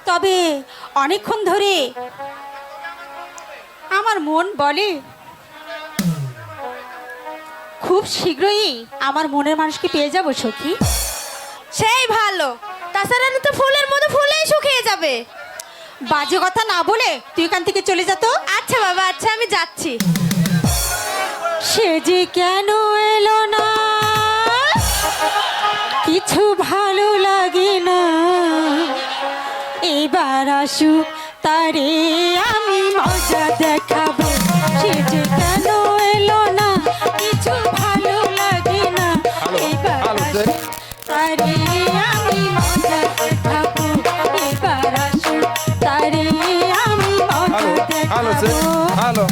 তবে অনেকক্ষণ ধরে আমার মন বলে খুব শীঘ্রই আমার মনের মানুষকে পেয়ে যাবো সখী। সেই ভালো, তাছাড়া তো ফুলের মতো ফুলেই শুকিয়ে যাবে। বাজে কথা না বলে তুই এখান থেকে চলে যা তো। আচ্ছা বাবা, আচ্ছা আমি যাচ্ছি। সে যে কেন এলো না, কিছু ভালো লাগে না, এবার আসুক তারে আমি মজা দেখাবো। সে যে কেন এলো না, কিছু ভালো লাগে না, এবার আসুক তারে আমি মজা দেখাবো। এবার আসুক তারে আমি মজা দেখাবো। হ্যালো